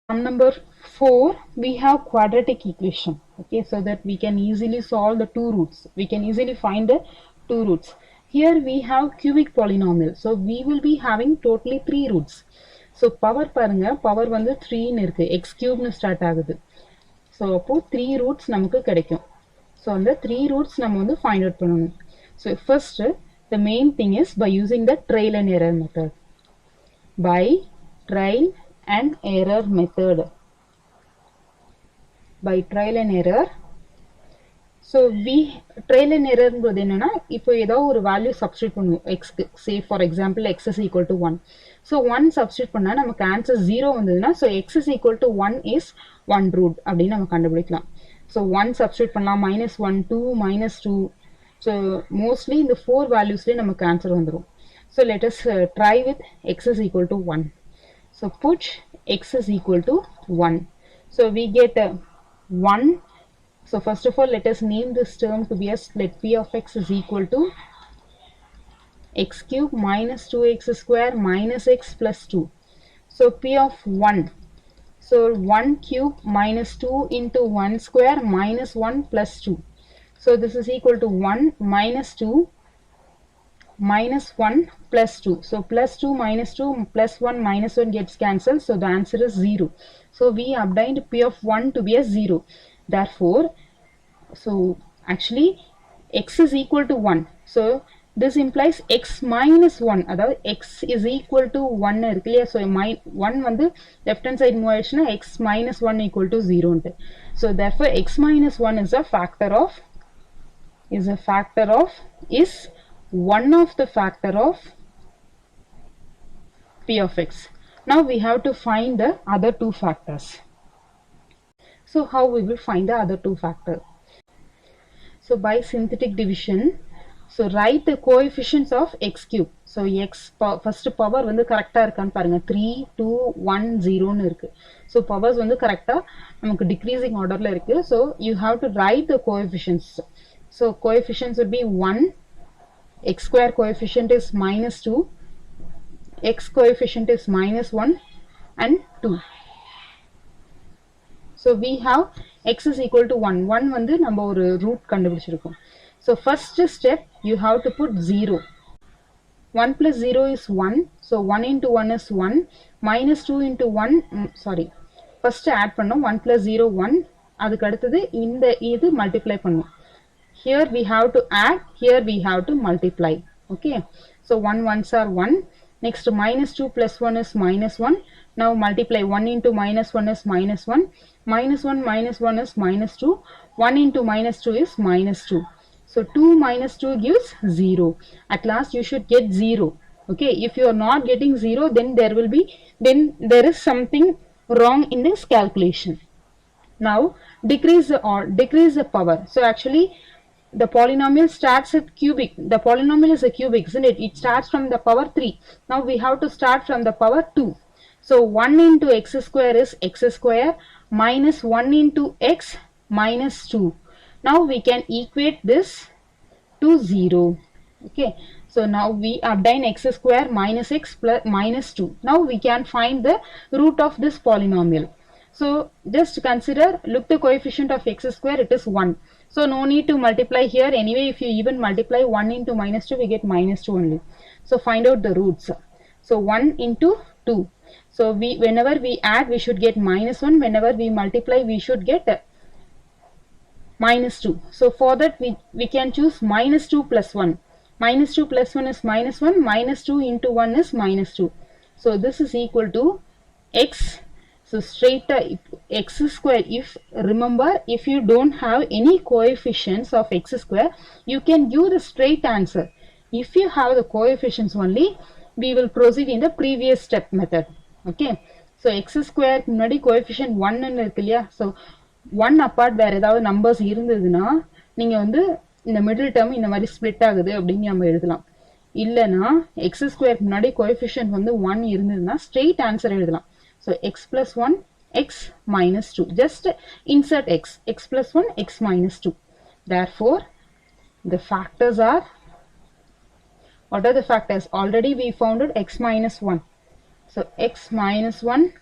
Sum number 4, we have quadratic equation. Okay, so that we can easily solve the two roots. We can easily find the two roots. Here we have cubic polynomial. So we will be having totally 3 roots. So power பாருங்க power வந்து 3 ன்னு இருக்கு x cube ன்னு start ஆகுது. So அப்போ 3 roots நமக்கு கிடைக்கும். So அந்த 3 roots நம்ம வந்து find out பண்ணணும். So first the main thing is by using the trial and error method. By trial and error method. By trial and error. So we trial and error ங்கிறது என்னன்னா இப்போ ஏதோ ஒரு value substitute பண்ணுவோம் x க்கு say for example x is equal to 1. So 1 substitute பண்ணா நமக்கு answer 0 வந்ததுன்னா so x is equal to 1 is 1 root அப்படின்னு நம்ம கண்டுபிடிக்கலாம். So 1 சப்ஸ்டிட்யூட் பண்ணலாம் minus 1 2 minus 2. So mostly இந்த 4 valuesலயே நமக்கு ஆன்சர் வந்துரும். So let us try with x is equal to 1. So put x is equal to 1. So we get 1. So first of all, let us name this term to be as let p of x is equal to x cube minus 2x square minus x plus 2. So p of 1. So 1 cube minus 2 into 1 square minus 1 plus 2. So this is equal to 1 minus 2 minus 1 plus 2. So plus 2 minus 2 plus 1 minus 1 gets cancelled. So the answer is 0. So we obtained p of 1 to be as 0. Therefore, so actually x is equal to 1. So this implies x minus 1. அதாவது x is equal to 1 இருக்கு இல்லையா? So 1 வந்து left hand side move ஆயிடுச்சுன்னா x minus 1 equal to 0 ன்ட்டு. So therefore x minus 1 is a factor of is one of the factor of p of x. Now we have to find the other two factors. So how we will find the other two factors? So by synthetic division, so write the coefficients of x cube. So x first power வந்து கரெக்டா இருக்கான்னு பாருங்க 3 2 1 0 ன்னு இருக்கு. So powers வந்து கரெக்டா நமக்கு decreasing orderல இருக்கு. So you have to write the coefficients. So coefficients would be 1, x square coefficient is minus 2, x coefficient is minus 1 and 2. So we have x is equal to 1. 1 வந்து நம்ம ஒரு root கண்டுபிடிச்சிருக்கோம். So first step you have to put 0. 1 plus 0 is 1. So 1 into 1 is 1. Minus 2 into 1, sorry. First add பண்ணோம் 1 plus 0 1. அதுக்கு அடுத்தது இந்த இது multiply பண்ணோம். Here we have to add, here we have to multiply. Okay. So 1 ones are 1. Next minus 2 plus 1 is minus 1. Now multiply 1 into minus 1 is minus 1. Minus 1 is minus 2. 1 into minus 2 is minus 2. So 2 minus 2 gives 0. At last you should get 0. Okay. If you are not getting 0, then there is something wrong in this calculation. Now decrease the power. So actually the polynomial starts at cubic. The polynomial is a cubic, isn't it? It starts from the power 3. Now we have to start from the power 2. So 1 into x square is x square minus 1 into x minus 2. Now we can equate this to 0. Okay. So now we obtain x square minus x plus minus 2. Now we can find the root of this polynomial. So just consider, look the coefficient of x square, it is 1. So no need to multiply here. Anyway, if you even multiply 1 into minus 2, we get minus 2 only. So find out the roots. So 1 into 2. So whenever we add, we should get minus 1. Whenever we multiply, we should get minus 2. So for that, we can choose minus 2 plus 1. Minus 2 plus 1 is minus 1. Minus 2 into 1 is minus 2. So this is equal to x. So straight x square, remember if you don't have any coefficients of x square, you can give the straight answer. If you have the coefficients only, we will proceed in the previous step method. Okay. So x square முன்னாடி coefficient 1 ன்னு இருக்கு இல்லையா? So 1 apart வேற ஏதாவது numbers இருந்ததுன்னா நீங்க வந்து இந்த middle term இந்த மாதிரி split ஆகுது அப்படின்னு நம்ம எழுதலாம். இல்லனா x square முன்னாடி coefficient வந்து 1 இருந்ததுன்னா straight answer எழுதலாம். So x plus 1, x minus 2. Just insert x. X plus 1, x minus 2. Therefore, the factors are, what are the factors? Already we found out x minus 1. So x minus 1,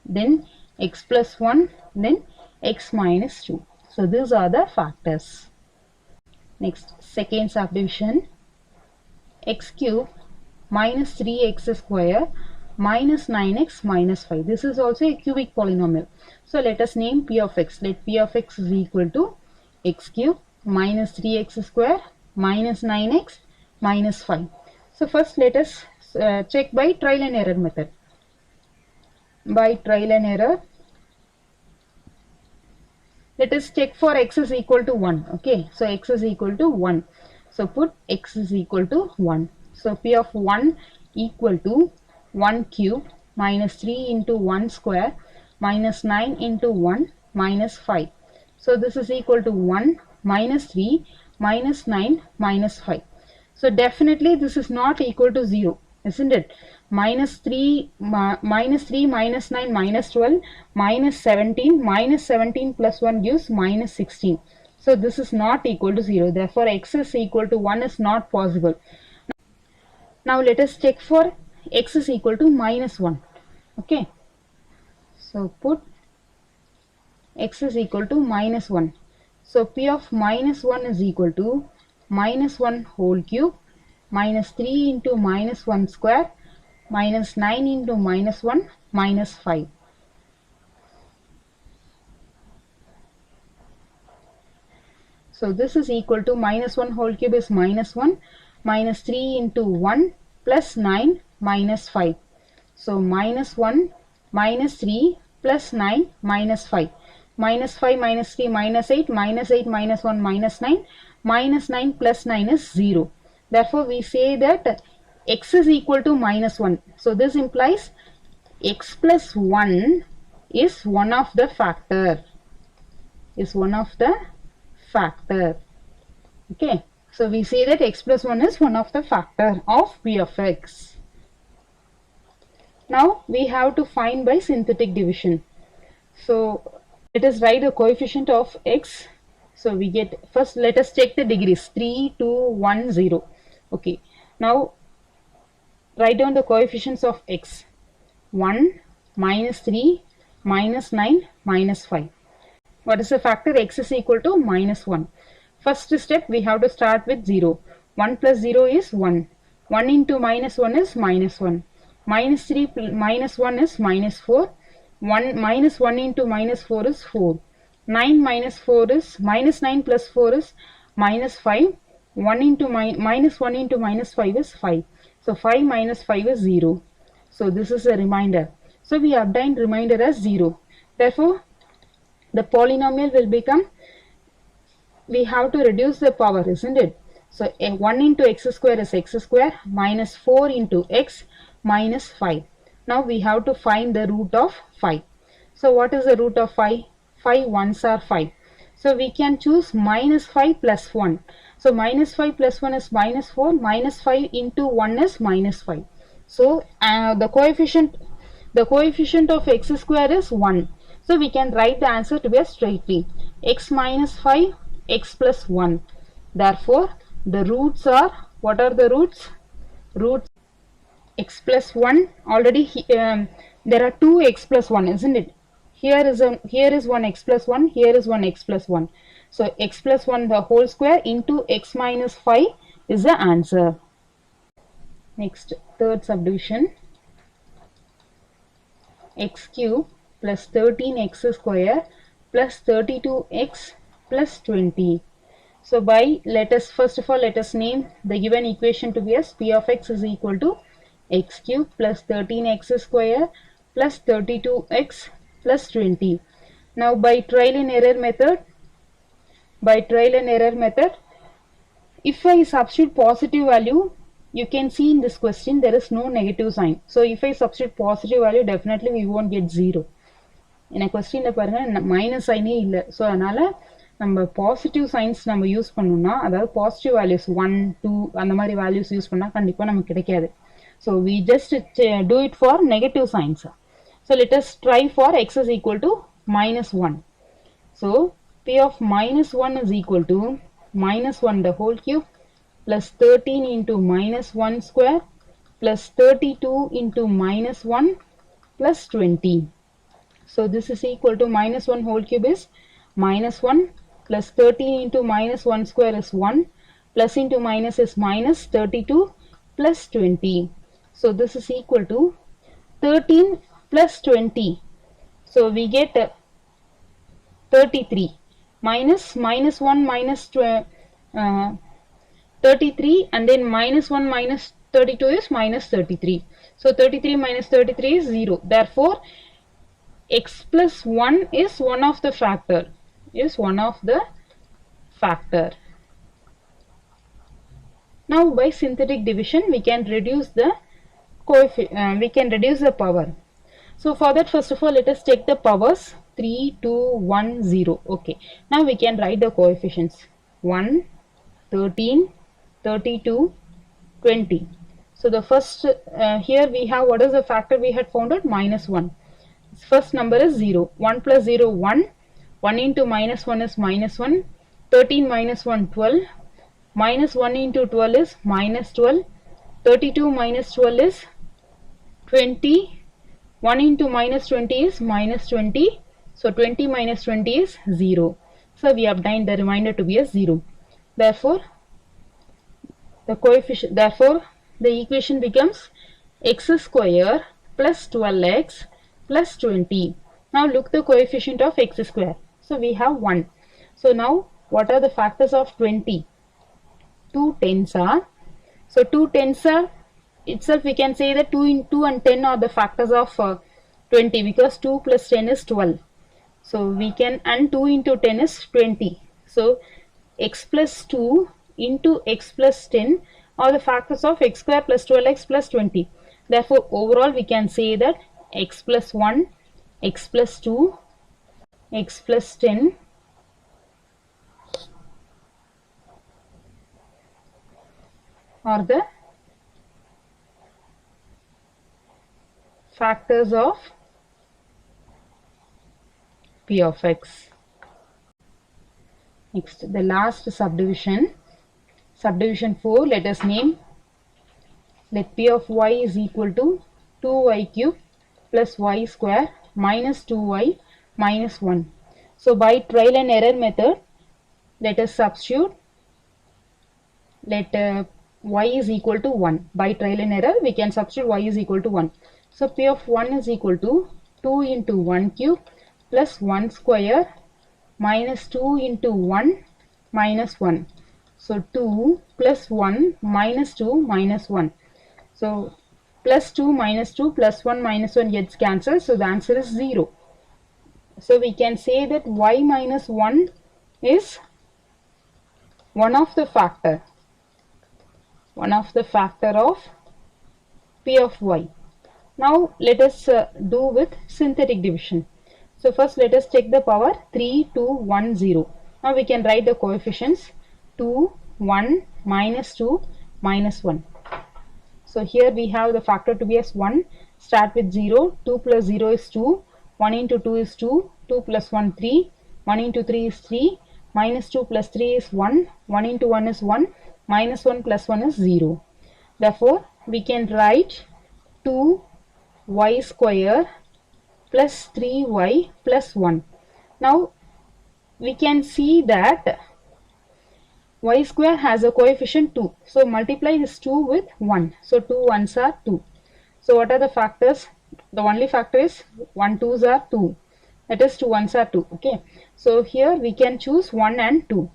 then x plus 1, then x minus 2. So these are the factors. Next, second subdivision, x cube minus 3x square minus 9x minus 5. This is also a cubic polynomial. So let us name p of x. Let p of x is equal to x cube minus 3x square minus 9x minus 5. So first let us check by trial and error method. By trial and error, let us check for x is equal to 1. Okay, so x is equal to 1. So put x is equal to 1. So p of 1 equal to 1 cube minus 3 into 1 square minus 9 into 1 minus 5. So this is equal to 1 minus 3 minus 9 minus 5. So definitely this is not equal to 0, isn't it? Minus 3 minus 9 minus 12 minus 17 plus 1 gives minus 16. So this is not equal to 0. Therefore x is equal to 1 is not possible. Now let us check for x is equal to minus 1. Okay, so put x is equal to minus 1. So p of minus 1 is equal to minus 1 whole cube minus 3 into minus 1 square minus 9 into minus 1 minus 5. So this is equal to minus 1 whole cube is minus 1 minus 3 into 1 plus 9 minus 5. So minus 1 minus 3 plus 9 minus 5. Minus 5 minus 3 minus 8 minus 8 minus 1 minus 9 minus 9 plus 9 is 0. Therefore we say that x is equal to minus 1. So this implies x plus 1 is one of the factor. Okay, so we say that x plus 1 is one of the factor of p of x. Now we have to find by synthetic division. So let us write the coefficient of x. So we get, first let us check the degrees, 3, 2, 1, 0. Okay, now write down the coefficients of x. 1, minus 3, minus 9, minus 5. What is the factor? X is equal to minus 1. First step we have to start with 0. 1 plus 0 is 1. 1 into minus 1 is minus 1. Minus 3 minus 1 is minus 4. 1 minus 1 into minus 4 is 4. 9 minus 4 is minus 9 plus 4 is minus 5. 1 into minus 1 into minus 5 is 5. So 5 minus 5 is 0. So this is a remainder. So we obtained remainder as 0. Therefore the polynomial will become, we have to reduce the power, isn't it? So 1 into x square is x square minus 4 into x minus 5. Now we have to find the root of 5. So what is the root of 5? 5 ones are 5. So we can choose minus 5 plus 1. So minus 5 plus 1 is minus 4. Minus 5 into 1 is minus 5. So the coefficient of x square is 1. So we can write the answer to be a straightly x minus 5, x plus 1. Therefore the roots are, what are the roots? Roots x plus 1, already there are 2 x plus 1, isn't it? Here is one x plus 1, here is one x plus 1. So x plus 1 the whole square into x minus 5 is the answer. Next, third subdivision, x cube plus 13x square plus 32x plus 20. So by, let us first of all let us name the given equation to be as p of x is equal to x cube plus 13x square plus 32x plus 20. Now by trial and error method, if I substitute positive value, you can see in this question there is no negative sign. So if I substitute positive value, definitely we won't get 0. In a question minus sign illa. So adanaala நம்ம positive science நம்ம use பண்ணோம்னா, அதாவது positive values 1 2 அந்த மாதிரி values use பண்ணால் கண்டிப்பாக நமக்கு கிடைக்காது. So we just do it for negative signs. So let us try for x is equal to minus 1. So p of minus 1 is equal to minus 1 the whole cube plus 13 into minus 1 square plus 32 into minus 1 plus 20. So this is equal to minus 1 whole cube is minus 1 plus 13 into minus 1 square is 1 plus into minus is minus 32 plus 20. So this is equal to 13 plus 20. So we get 33 minus 1 minus 33 and then minus 1 minus 32 is minus 33. So 33 minus 33 is 0. Therefore, x plus 1 is one of the factor. Now by synthetic division we can reduce the power. So for that, first of all, let us take the powers 3, 2, 1, 0. Okay. Now we can write the coefficients 1, 13, 32, 20. So the first here we have, what is the factor we had found out? Minus 1. First number is 0. 1 plus 0, 1. 1 into minus 1 is minus 1. 13 minus 1, 12. Minus 1 into 12 is minus 12. 32 minus 12 is 20. 1 into minus 20 is minus 20. So 20 minus 20 is 0. So we obtained the remainder to be a 0. Therefore, the equation becomes x square plus 12x plus 20. Now look the coefficient of x square. So we have 1. So now what are the factors of 20? 2 tens are. So 2 tens are itself, we can say that 2 and 10 are the factors of 20, because 2 plus 10 is 12. So we can, and 2 into 10 is 20. So x plus 2 into x plus 10 are the factors of x square plus 12x plus 20. Therefore overall we can say that x plus 1, x plus 2, x plus 10 are the factors of p of x. Next, the last subdivision, subdivision 4, let us name. Let p of y is equal to 2y cube plus y square minus 2y minus 1. So by trial and error method, let us substitute, let y is equal to 1. By trial and error we can substitute y is equal to 1. So p of 1 is equal to 2 into 1 cube plus 1 square minus 2 into 1 minus 1. So 2 plus 1 minus 2 minus 1. So plus 2 minus 2 plus 1 minus 1 gets cancelled. So the answer is 0. So we can say that y minus 1 is one of the factor of p of y. Now let us do with synthetic division. So first let us take the power 3, 2, 1, 0. Now we can write the coefficients 2, 1, minus 2, minus 1. So here we have the factor to be as 1. Start with 0. 2 plus 0 is 2. 1 into 2 is 2. 2 plus 1, 3. 1 into 3 is 3. Minus 2 plus 3 is 1. 1 into 1 is 1. Minus 1 plus 1 is 0. Therefore, we can write 2y square plus 3y plus 1. Now, we can see that y square has a coefficient 2. So, multiply this 2 with 1. So, 2 ones are 2. So, what are the factors? The only factor is 1 2s are 2. That is 2 ones are 2. Okay. So, here we can choose 1 and 2.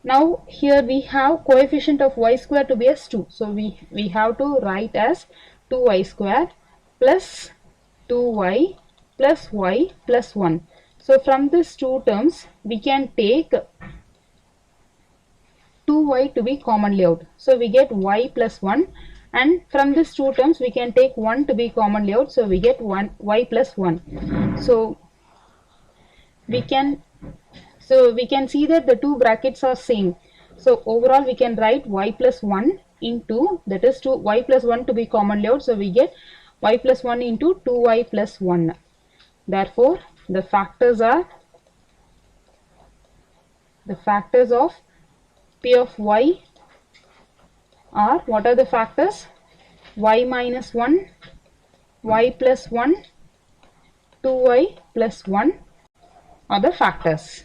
Now, here we have coefficient of y square to be as 2. So, we have to write as 2y square plus 2y plus y plus 1. So, from these two terms, we can take 2y to be commonly out. So, we get y plus 1, and from these two terms, we can take 1 to be commonly out. So, we get y plus 1. So, we can see that the two brackets are same. So, overall we can write y plus 1 into, that is y plus 1 to be commonly out. So, we get y plus 1 into 2y plus 1. Therefore, the factors of p of y are, what are the factors? Y minus 1, y plus 1, 2y plus 1 are the factors.